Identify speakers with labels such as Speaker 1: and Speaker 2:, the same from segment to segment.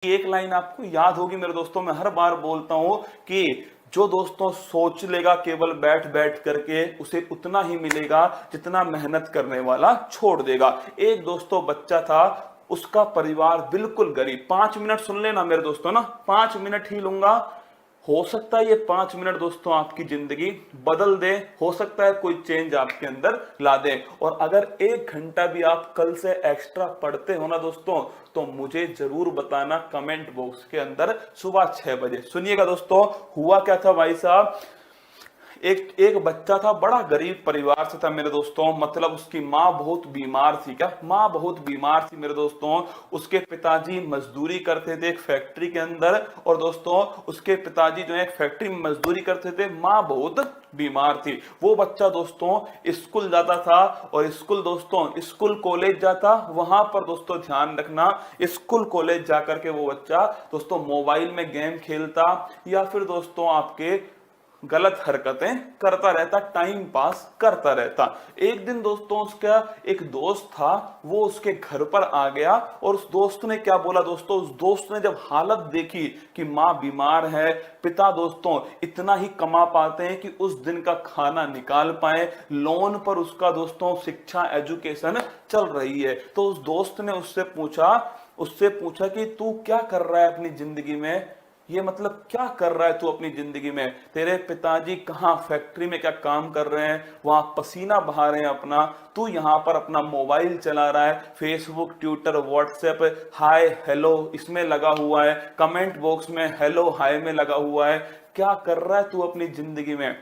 Speaker 1: एक लाइन आपको याद होगी मेरे दोस्तों, मैं हर बार बोलता हूं कि जो दोस्तों सोच लेगा केवल बैठ बैठ करके, उसे उतना ही मिलेगा जितना मेहनत करने वाला छोड़ देगा। एक दोस्तों बच्चा था, उसका परिवार बिल्कुल गरीब। 5 मिनट सुन लेना मेरे दोस्तों ना, 5 मिनट ही लूंगा। हो सकता है ये 5 मिनट दोस्तों आपकी जिंदगी बदल दे, हो सकता है कोई चेंज आपके अंदर ला दे। और अगर 1 घंटा भी आप कल से एक्स्ट्रा पढ़ते हो ना दोस्तों, तो मुझे जरूर बताना कमेंट बॉक्स के अंदर सुबह 6 बजे। सुनिएगा दोस्तों, हुआ क्या था भाई साहब, एक एक बच्चा था, बड़ा गरीब परिवार से था मेरे दोस्तों। मतलब उसकी माँ बहुत बीमार थी। क्या माँ बहुत बीमार थी मेरे दोस्तों। उसके पिताजी मजदूरी करते थे एक फैक्ट्री के अंदर, और दोस्तों उसके पिताजी जो है एक फैक्ट्री में मजदूरी करते थे, माँ बहुत बीमार थी। वो बच्चा दोस्तों स्कूल जाता था, और स्कूल दोस्तों स्कूल कॉलेज जाता, वहां पर दोस्तों ध्यान रखना, स्कूल कॉलेज जाकर के वो बच्चा दोस्तों मोबाइल में गेम खेलता, या फिर दोस्तों आपके गलत हरकतें करता रहता, टाइम पास करता रहता। एक दिन दोस्तों उसका एक दोस्त था, वो उसके घर पर आ गया, और उस दोस्त ने क्या बोला दोस्तों, उस दोस्त ने जब हालत देखी कि माँ बीमार है, पिता दोस्तों इतना ही कमा पाते हैं कि उस दिन का खाना निकाल पाए, लोन पर उसका दोस्तों शिक्षा एजुकेशन चल रही है, तो उस दोस्त ने उससे पूछा कि तू क्या कर रहा है अपनी जिंदगी में, ये मतलब क्या कर रहा है तू अपनी जिंदगी में, तेरे पिताजी कहाँ फैक्ट्री में क्या काम कर रहे हैं, वहां पसीना बहा रहे हैं अपना, तू यहाँ पर अपना मोबाइल चला रहा है, Facebook Twitter WhatsApp hi hello इसमें लगा हुआ है, कमेंट बॉक्स में हेलो हाय में लगा हुआ है, क्या कर रहा है तू अपनी जिंदगी में।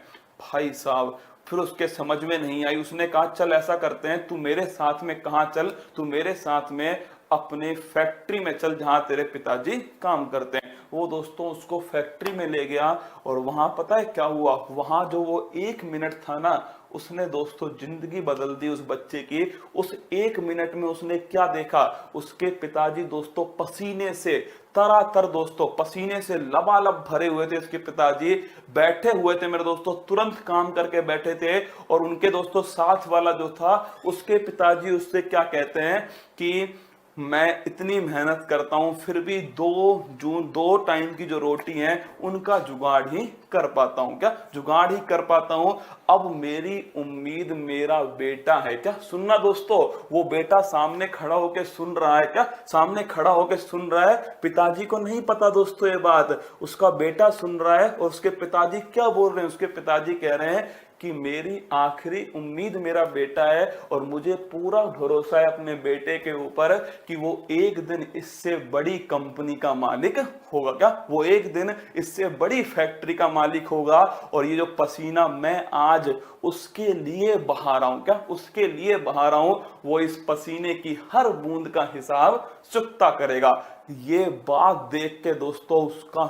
Speaker 1: भाई साहब फिर उसके समझ में नहीं आई, उसने कहा चल ऐसा करते हैं, तू मेरे साथ में कहाँ चल, तू मेरे साथ में अपने फैक्ट्री में चल जहां तेरे पिताजी काम करते हैं। वो दोस्तों उसको फैक्ट्री में ले गया, और वहां पता है क्या हुआ, वहां जो वो 1 मिनट था ना, उसने दोस्तों जिंदगी बदल दी उस बच्चे की। उस 1 मिनट में उसने क्या देखा, उसके पिताजी दोस्तों पसीने से तरातर दोस्तों पसीने से लबालब भरे हुए थे, उसके पिताजी बैठे हुए थे मेरे दोस्तों, तुरंत काम करके बैठे थे। और उनके दोस्तों साथ वाला जो था, उसके पिताजी उससे क्या कहते हैं कि मैं इतनी मेहनत करता हूं फिर भी दो टाइम की जो रोटी है उनका जुगाड़ ही कर पाता हूं, क्या जुगाड़ ही कर पाता हूं। अब मेरी उम्मीद मेरा बेटा है। क्या सुनना दोस्तों, वो बेटा सामने खड़ा होकर सुन रहा है, क्या सामने खड़ा होकर सुन रहा है, पिताजी को नहीं पता दोस्तों ये बात, उसका बेटा सुन रहा है। और उसके पिताजी क्या बोल रहे हैं, उसके पिताजी कह रहे हैं कि मेरी आखिरी उम्मीद मेरा बेटा है, और मुझे पूरा भरोसा है अपने बेटे के ऊपर कि वो एक दिन इससे बड़ी कंपनी का मालिक होगा। क्या वो एक दिन इससे बड़ी फैक्ट्री का मालिक होगा, और ये जो पसीना मैं आज उसके लिए बहा रहा हूं, क्या उसके लिए बहा रहा हूं, वो इस पसीने की हर बूंद का हिसाब चुकता करेगा। ये बात देख के दोस्तों उसका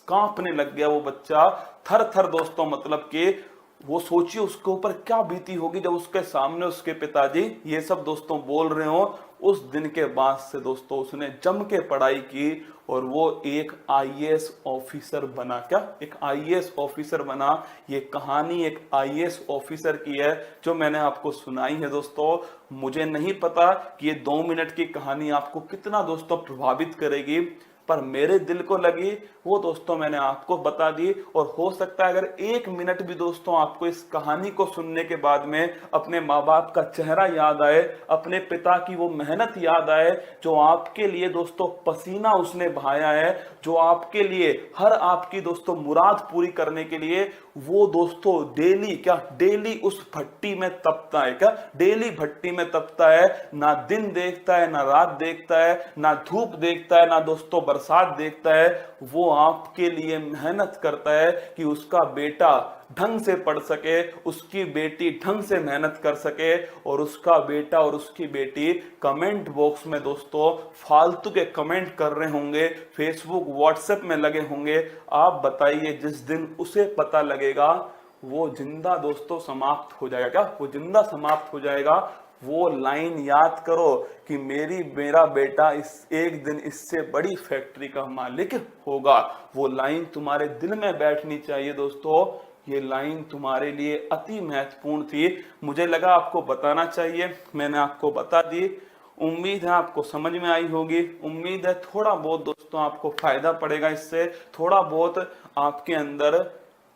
Speaker 1: कांपने लग गया वो बच्चा, थर थर दोस्तों, मतलब कि वो सोचिए उसके ऊपर क्या बीती होगी जब उसके सामने उसके पिताजी ये सब दोस्तों बोल रहे हो। उस दिन के बाद से दोस्तों उसने जम के पढ़ाई की, और वो एक आईएएस ऑफिसर बना। क्या एक आईएएस ऑफिसर बना। ये कहानी एक आईएएस ऑफिसर की है जो मैंने आपको सुनाई है दोस्तों। मुझे नहीं पता कि ये 2 मिनट की कहानी आपको कितना दोस्तों प्रभावित करेगी, पर मेरे दिल को लगी वो दोस्तों मैंने आपको बता दी। और हो सकता है अगर 1 मिनट भी दोस्तों आपको इस कहानी को सुनने के बाद में अपने माँ बाप का चेहरा याद आए, अपने पिता की वो मेहनत याद आए, जो आपके लिए दोस्तों पसीना उसने बहाया है, जो आपके लिए हर आपकी दोस्तों मुराद पूरी करने के लिए वो दोस्तों डेली उस भट्टी में तपता है। क्या डेली भट्टी में तपता है, ना दिन देखता है ना रात देखता है, ना धूप देखता है ना दोस्तों बरसात देखता है। वो आपके लिए मेहनत करता है कि उसका बेटा ढंग से पढ़ सके, उसकी बेटी ढंग से मेहनत कर सके, और उसका बेटा और उसकी बेटी कमेंट बॉक्स में दोस्तों फालतू के कमेंट कर रहे होंगे, फेसबुक व्हाट्सएप में लगे होंगे। आप बताइए जिस दिन उसे पता लगेगा वो जिंदा दोस्तों समाप्त हो जाएगा। क्या वो जिंदा समाप्त हो जाएगा। वो लाइन याद करो कि मेरा बेटा इस एक दिन इससे बड़ी फैक्ट्री का मालिक होगा। वो लाइन तुम्हारे दिल में बैठनी चाहिए दोस्तों। ये लाइन तुम्हारे लिए अति महत्वपूर्ण थी, मुझे लगा आपको बताना चाहिए, मैंने आपको बता दी। उम्मीद है आपको समझ में आई होगी। उम्मीद है थोड़ा बहुत दोस्तों आपको फायदा पड़ेगा इससे, थोड़ा बहुत आपके अंदर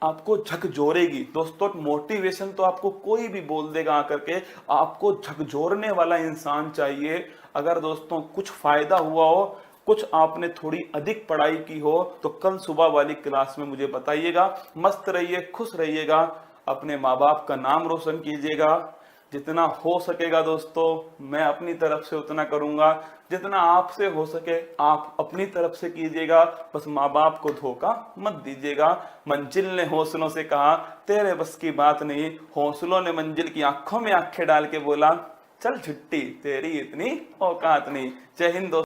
Speaker 1: आपको झकझोरेगी। दोस्तों मोटिवेशन तो आपको कोई भी बोल देगा आकर के, आपको झकझोरने वाला इंसान चाहिए। अगर दोस्तों कुछ फायदा हुआ हो, कुछ आपने थोड़ी अधिक पढ़ाई की हो, तो कल सुबह वाली क्लास में मुझे बताइएगा। मस्त रहिए, खुश रहिएगा, अपने माँ बाप का नाम रोशन कीजिएगा। जितना हो सकेगा दोस्तों मैं अपनी तरफ से उतना करूंगा, जितना आपसे हो सके आप अपनी तरफ से कीजिएगा। बस माँ बाप को धोखा मत दीजिएगा। मंजिल ने हौसलों से कहा तेरे बस की बात नहीं, हौसलों ने मंजिल की आंखों में आंखें डाल के बोला चल छुट्टी तेरी इतनी औकात नहीं। जय हिंद दोस्तों।